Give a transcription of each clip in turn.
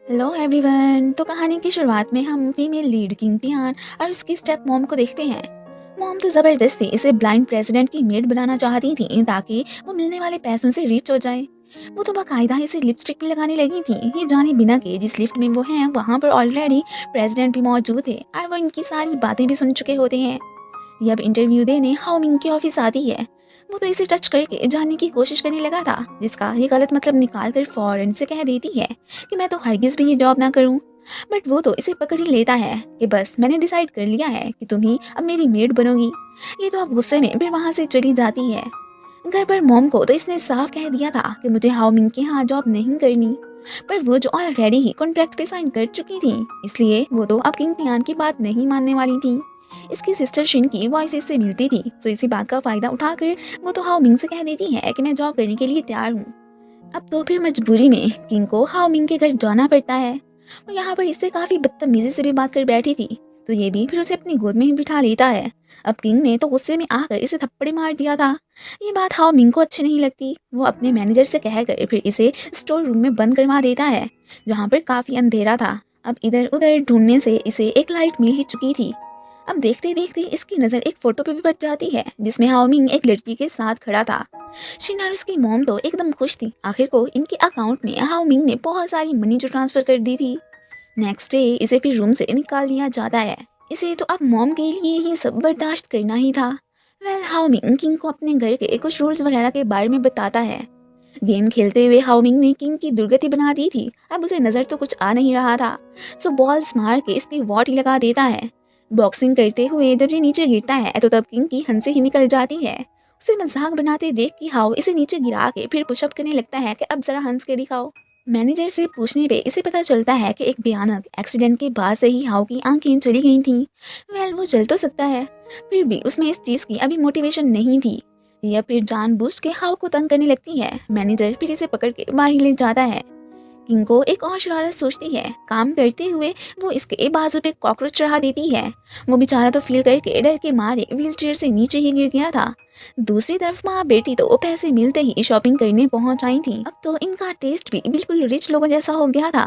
Hello everyone. तो कहानी की शुरुआत में हम फीमेल लीड किंग टियान और उसकी स्टेप मॉम को देखते हैं। मॉम तो जबरदस्ती इसे ब्लाइंड प्रेसिडेंट की मेड बनाना चाहती थी ताकि वो मिलने वाले पैसों से रिच हो जाए। वो तो बाकायदा इसे लिपस्टिक भी लगाने लगी थी, ये जाने बिना कि जिस लिफ्ट में वो हैं वहाँ पर ऑलरेडी प्रेसिडेंट भी मौजूद है और वो इनकी सारी बातें भी सुन चुके होते हैं। ये अब इंटरव्यू देने हाओ मिंग के ऑफिस आती है। वो तो इसे टच करके जानने की कोशिश करने लगा था, जिसका ये गलत मतलब निकाल कर फौरन से कह देती है कि मैं तो हरगिज भी ये जॉब ना करूं। बट वो तो इसे पकड़ ही लेता है कि बस मैंने डिसाइड कर लिया है कि तुम ही अब मेरी मेड बनोगी। ये तो अब गुस्से में फिर वहां से चली जाती है। घर पर मॉम को तो इसने साफ कह दिया था कि मुझे हाओ मिंग के यहाँ जॉब नहीं करनी, पर वो जो ऑलरेडी ही कॉन्ट्रैक्ट पे साइन कर चुकी थी, इसलिए वो तो अब किंग टियान की बात नहीं मानने वाली थी। इसकी सिस्टर शिन की वॉइस इससे मिलती थी, तो इसी बात का फायदा उठाकर वो तो हाओ मिंग से कह देती है कि मैं जॉब करने के लिए तैयार हूँ। अब तो फिर मजबूरी में किंग को हाओ मिंग के घर जाना पड़ता है। वो यहाँ पर इससे काफी बदतमीजी से भी बात कर बैठी थी, तो ये भी फिर उसे अपनी गोद में ही बिठा लेता है। अब किंग ने तो गुस्से में आकर इसे थप्पड़ मार दिया था। ये बात हाओ मिंग को अच्छी नहीं लगती। वो अपने मैनेजर से कहकर फिर इसे स्टोर रूम में बंद करवा देता है, जहाँ पर काफी अंधेरा था। अब इधर उधर ढूंढने से इसे एक लाइट मिल ही चुकी थी। अब देखते देखते इसकी नज़र एक फोटो पे भी पड़ जाती है, जिसमें हाओ मिंग एक लड़की के साथ खड़ा था। शिन और उसकी मॉम तो एकदम खुश थी, आखिर को इनके अकाउंट में हाओ मिंग ने बहुत सारी मनी जो ट्रांसफर कर दी थी। नेक्स्ट डे इसे फिर रूम से निकाल दिया जाता है। इसे तो अब मॉम के लिए ये सब बर्दाश्त करना ही था। वेल हाओ मिंग किंग को अपने घर के कुछ रूल्स वगैरह के बारे में बताता है। गेम खेलते हुए हाओ मिंग ने किंग की दुर्गति बना दी थी। अब उसे नज़र तो कुछ आ नहीं रहा था, सो बॉल्स मार के इसकी वॉट ही लगा देता है। बॉक्सिंग करते हुए जब ये नीचे गिरता है तो तब किंग की हंसी ही निकल जाती है। उसे मजाक बनाते देख के हाओ इसे नीचे गिरा के फिर पुशअप करने लगता है कि अब जरा हंस के दिखाओ। मैनेजर से पूछने पे इसे पता चलता है कि एक भयानक एक्सीडेंट के बाद से ही हाओ की आंखें चली गई थीं। वेल वो चल तो सकता है, फिर भी उसमें इस चीज़ की अभी मोटिवेशन नहीं थी। यह फिर जानबूझ के हाउ को तंग करने लगती है। मैनेजर फिर इसे पकड़ के बाहर ले जाता है। किंग को एक और शरारत सोचती है। काम करते हुए वो इसके बाजू पे कॉकरोच चढ़ा देती है। वो बेचारा तो फील करके डर के मारे व्हीलचेयर से नीचे ही गिर गया था। दूसरी तरफ माँ बेटी तो पैसे मिलते ही शॉपिंग करने पहुंच आई थी। अब तो इनका टेस्ट भी बिल्कुल रिच लोगों जैसा हो गया था।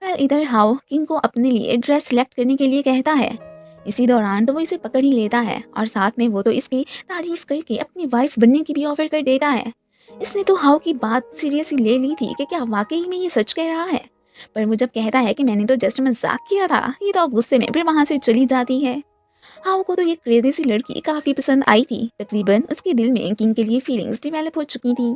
वेल इधर हाउ किंग को अपने लिए ड्रेस सिलेक्ट करने के लिए कहता है। इसी दौरान तो वो इसे पकड़ ही लेता है और साथ में वो तो इसकी तारीफ करके अपनी वाइफ बनने की भी ऑफर कर देता है। इसने तो हाउ की बात सीरियसली ले ली थी कि क्या वाकई में ये सच कह रहा है, पर वो जब कहता है कि मैंने तो जस्ट मजाक किया था, ये तो अब गुस्से में फिर वहां से चली जाती है। हाउ को तो ये क्रेजी सी लड़की काफी पसंद आई थी। तकरीबन उसके दिल में किंग के लिए फीलिंग्स डेवलप हो चुकी थी।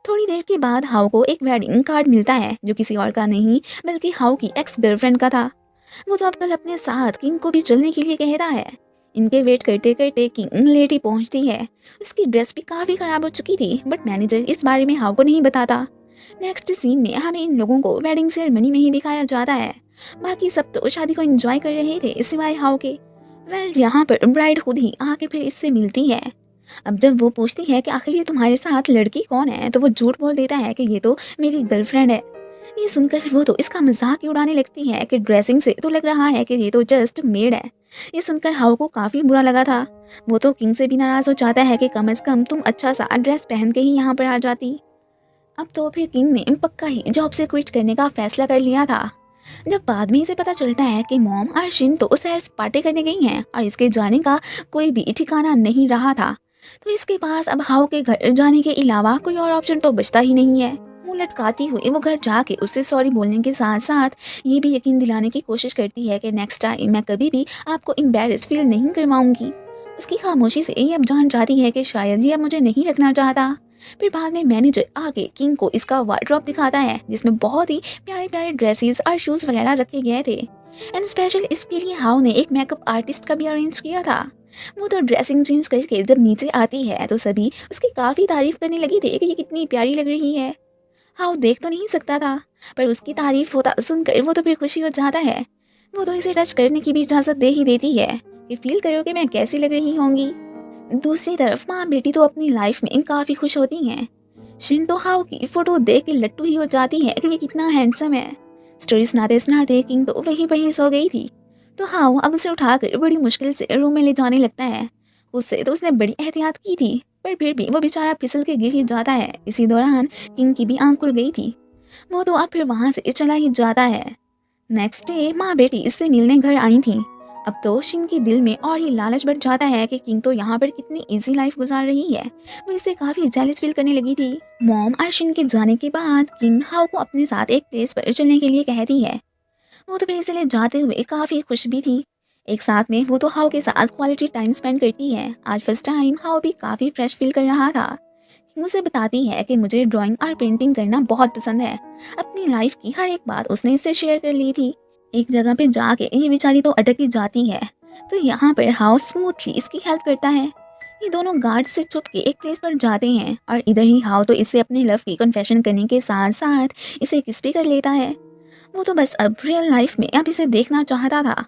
थोड़ी देर के बाद हाउ को एक वेडिंग कार्ड मिलता है, जो किसी और का नहीं बल्कि हाउ की एक्स गर्लफ्रेंड का था। वो तो अब कल अपने साथ किंग को भी चलने के लिए कहता है। इनके वेट करते करते किंग लेट ही पहुंचती है। उसकी ड्रेस भी काफ़ी ख़राब हो चुकी थी, बट मैनेजर इस बारे में हाउ को नहीं बताता। नेक्स्ट सीन में हमें इन लोगों को वेडिंग सेरेमनी में ही दिखाया जाता है। बाकी सब तो शादी को एंजॉय कर रहे थे सिवाय हाउ के। वेल यहाँ पर ब्राइड खुद ही आके फिर इससे मिलती है। अब जब वो पूछती है कि आखिर ये तुम्हारे साथ लड़की कौन है, तो वो झूठ बोल देता है कि ये तो मेरी गर्लफ्रेंड है। ये सुनकर वो तो इसका मजाक ही उड़ाने लगती है कि ड्रेसिंग से तो लग रहा है कि ये तो जस्ट मेड है। ये सुनकर हाउ को काफ़ी बुरा लगा था। वो तो किंग से भी नाराज़ हो जाता है कि कम से कम तुम अच्छा सा ड्रेस पहन के ही यहाँ पर आ जाती। अब तो फिर किंग ने पक्का ही जॉब से क्विट करने का फैसला कर लिया था। जब बाद में इसे पता चलता है कि मॉम और शिन तो सैर सपाटे करने गई हैं और इसके जाने का कोई भी ठिकाना नहीं रहा था, तो इसके पास अब हाउ के घर जाने के अलावा कोई और ऑप्शन तो बचता ही नहीं है। मुंह लटकाती हुई वो घर जाके उससे सॉरी बोलने के साथ साथ ये भी यकीन दिलाने की कोशिश करती है कि नेक्स्ट टाइम मैं कभी भी आपको एम्बेरस फील नहीं करवाऊंगी। उसकी खामोशी से ये अब जान जाती है कि शायद ये अब मुझे नहीं रखना चाहता। फिर बाद में मैनेजर आके किंग को इसका वार्डरोब दिखाता है, जिसमें बहुत ही प्यारे प्यारे ड्रेसेस और शूज़ वगैरह रखे गए थे। एंड स्पेशल इसके लिए हाउ ने एक मेकअप आर्टिस्ट का भी अरेंज किया था। वो तो ड्रेसिंग चेंज करके जब नीचे आती है तो सभी उसकी काफ़ी तारीफ करने लगी थी कि ये कितनी प्यारी लग रही है। हाउ देख तो नहीं सकता था, पर उसकी तारीफ होता सुनकर वो तो फिर खुशी हो जाता है। वो तो इसे टच करने की भी इजाज़त दे ही देती है कि फील करो कि मैं कैसी लग रही होंगी। दूसरी तरफ माँ बेटी तो अपनी लाइफ में काफ़ी खुश होती हैं। शिन तो हाउ की फोटो देख के लट्टू ही हो जाती है कि ये कितना हैंडसम है। स्टोरी सुनाते सुनाते किंग तो वहीं पर ही सो गई थी, तो हाउ अब उसे उठाकर बड़ी मुश्किल से रूम में ले जाने लगता है। उससे तो उसने बड़ी एहतियात की थी, पर फिर भी वो बेचारा फिसल के गिर ही जाता है। इसी दौरान किंग की भी आंख खुल गई थी। वो तो अब फिर वहाँ से चला ही जाता है। नेक्स्ट डे माँ बेटी इससे मिलने घर आई थी। अब तो शिन के दिल में और ही लालच बढ़ जाता है कि किंग तो यहाँ पर कितनी इजी लाइफ गुजार रही है। वो इससे काफी जेलस फील करने लगी थी। मॉम और शिन के जाने के बाद किंग हाउ को अपने साथ एक प्लेस पर चलने के लिए कहती है। वो तो फिर इसलिए जाते हुए काफी खुश भी थी। एक साथ में वो तो हाउ के साथ क्वालिटी टाइम स्पेंड करती है। आज फर्स्ट टाइम हाउ भी काफी फ्रेश फील कर रहा था। मुझे बताती है कि मुझे ड्राइंग और पेंटिंग करना बहुत पसंद है। अपनी लाइफ की हर एक बात उसने इससे शेयर कर ली थी। एक जगह पे जाके ये बेचारी तो अटक ही जाती है, तो यहाँ पर हाउस स्मूथली इसकी हेल्प करता है। ये दोनों गार्ड से छुप के एक प्लेस पर जाते हैं और इधर ही हाउ तो इसे अपने लव की कन्फेशन करने के साथ साथ इसे किस भी कर लेता है। वो तो बस अब रियल लाइफ में अब इसे देखना चाहता था।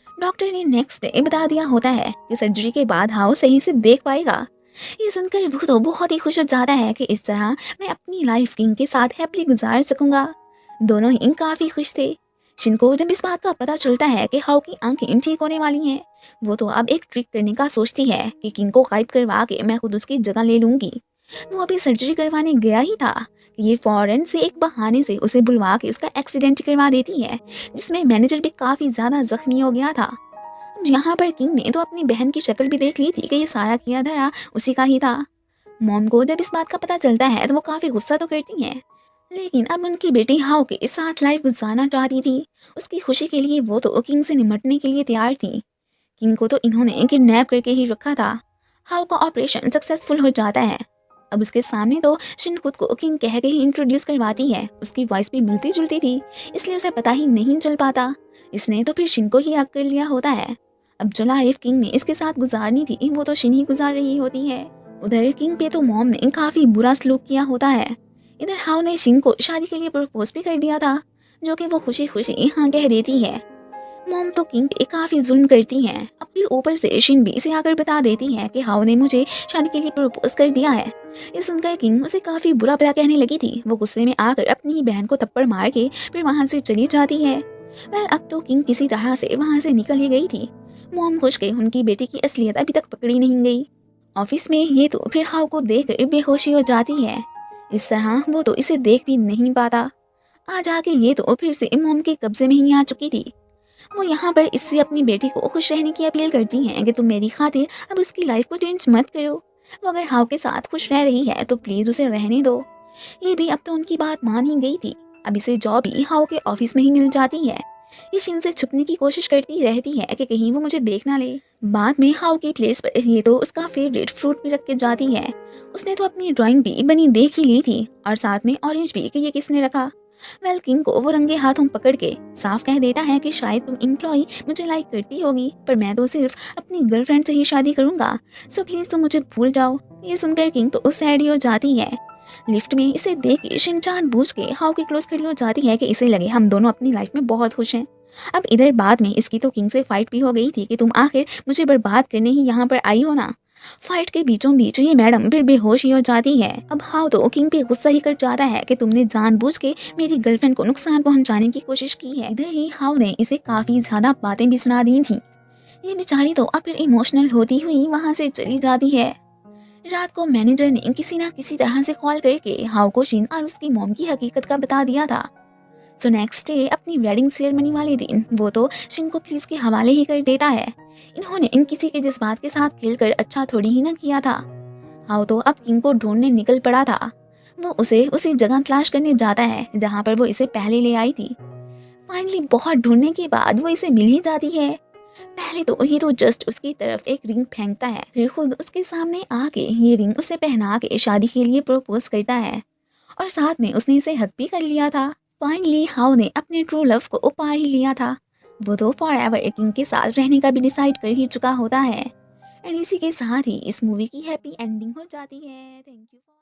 डॉक्टर ने नेक्स्ट डे बता दिया होता है कि सर्जरी के बाद हाउ सही से देख पाएगा। ये सुनकर वो तो बहुत ही खुश हो जाता है कि इस तरह मैं अपनी लाइफ किंग के साथ हैप्पीली गुजार सकूंगा। दोनों ही काफी खुश थे। शिन को जब इस बात का पता चलता है कि हाउ की आंखें ठीक होने वाली हैं, वो तो अब एक ट्रिक करने का सोचती है कि किंग को गायब करवा के मैं खुद उसकी जगह ले लूंगी। वो अभी सर्जरी करवाने गया ही था कि ये फौरन से एक बहाने से उसे बुलवा के उसका एक्सीडेंट करवा देती है, जिसमें मैनेजर भी काफी ज्यादा जख्मी हो गया था। यहाँ पर किंग ने तो अपनी बहन की शक्ल भी देख ली थी कि ये सारा किया धरा उसी का ही था। मॉम को जब इस बात का पता चलता है तो वो काफी गुस्सा तो करती हैं, लेकिन अब उनकी बेटी हाउ के साथ लाइफ गुजारना चाहती थी। उसकी खुशी के लिए वो तो किंग से निपटने के लिए तैयार थी। किंग को तो इन्होंने किडनैप करके ही रखा था। हाउ का ऑपरेशन सक्सेसफुल हो जाता है। अब उसके सामने तो शिन खुद को किंग कह के ही इंट्रोड्यूस करवाती है। उसकी वॉइस भी मिलती जुलती थी, इसलिए उसे पता ही नहीं चल पाता। इसने तो फिर शिन को ही हक कर लिया होता है। अब जो लाइफ किंग ने इसके साथ गुजारनी थी वो तो शिन ही गुजार रही होती है। उधर किंग पे तो मॉम ने काफी बुरा सलूक किया होता है। इधर हाउ ने शिन को शादी के लिए प्रपोज भी कर दिया था, जो कि वो खुशी खुशी हाँ कह देती है। मॉम तो किंग पे काफी जुल्म करती हैं। अब फिर ऊपर से शिन भी इसे आकर बता देती है कि हाउ ने मुझे शादी के लिए प्रपोज कर दिया है। ये सुनकर किंग उसे काफी बुरा भला कहने लगी थी। वो गुस्से में आकर अपनी ही बहन को थप्पड़ मार के फिर वहां से चली जाती है। वेल अब तो किंग किसी तरह से वहां से निकल ही गई थी। मॉम खुश के उनकी बेटी की असलियत अभी तक पकड़ी नहीं गई। ऑफिस में ये तो फिर हाउ को देखकर बेहोशी हो जाती है। इस तरह वो तो इसे देख भी नहीं पाता। आज आके ये तो फिर से मॉम के कब्जे में ही आ चुकी थी। वो यहाँ पर इससे अपनी बेटी को खुश रहने की अपील करती हैं कि तुम मेरी खातिर अब उसकी लाइफ को चेंज मत करो। वो अगर हाउ के साथ खुश रह रही है तो प्लीज उसे रहने दो। ये भी अब तो उनकी बात मान ही गई थी। अब इसे जॉब ही हाउ के ऑफिस में ही मिल जाती है। ये शिन से छुपने की कोशिश करती रहती है कि कहीं वो मुझे देख ना ले। बाद में हाउ की प्लेस पर ये तो उसका फेवरेट फ्रूट भी रख के जाती है। उसने तो अपनी ड्राइंग भी बनी देख ही ली थी और साथ में ऑरेंज भी कि ये किसने रखा। वेल किंग को वो रंगे हाथों पकड़ के साफ कह देता है कि शायद तुम एम्प्लॉय मुझे लाइक करती होगी, पर मैं तो सिर्फ अपनी गर्लफ्रेंड से ही शादी करूंगा, सो प्लीज तुम मुझे भूल जाओ। ये सुनकर किंग तो उस साइड ही हो जाती है। लिफ्ट में इसे देख के शिन जानबूझ के हाउ के क्लोज खड़ी हो जाती है कि इसे लगे हम दोनों अपनी लाइफ में बहुत खुश हैं। अब इधर बाद में इसकी तो किंग से फाइट भी हो गई थी कि तुम आखिर मुझे बर्बाद करने ही यहाँ पर आई हो ना। फाइट के बीचों बीच ये मैडम फिर बेहोश ही हो जाती है। अब हाउ तो किंग पे गुस्सा ही कर जाता है कि तुमने जानबूझ के मेरी गर्लफ्रेंड को नुकसान पहुंचाने की कोशिश की है। इधर ही हाउ ने इसे काफी ज्यादा बातें भी सुना दी थी। ये बेचारी तो अब फिर इमोशनल होती हुई वहां से चली जाती है। रात को मैनेजर ने किसी ना किसी तरह से कॉल करके हाउ को शिन और उसकी मॉम की हकीकत का बता दिया था। सो नेक्स्ट डे अपनी वेडिंग सेरेमनी वाले दिन वो तो शिन को पुलिस के हवाले ही कर देता है। इन्होंने इन किसी के जज्बात के साथ खेलकर अच्छा थोड़ी ही ना किया था। हाउ तो अब किंग को ढूंढने निकल पड़ा था। वो उसे उसी जगह तलाश करने जाता है जहाँ पर वो इसे पहले ले आई थी। फाइनली बहुत ढूंढने के बाद वो इसे मिल ही जाती है। पहले तो ये तो जस्ट उसकी तरफ एक रिंग फेंकता है, फिर खुद उसके सामने आके ये रिंग उसे पहना के शादी के लिए प्रपोज करता है और साथ में उसने इसे हक भी कर लिया था। फाइनली हाउ ने अपने ट्रू लव को पा ही लिया था। वो तो फॉर एवर किंग के साथ रहने का भी डिसाइड कर ही चुका होता है। एंड इसी के साथ ही इस मूवी की हैप्पी एंडिंग हो जाती है। Thank you.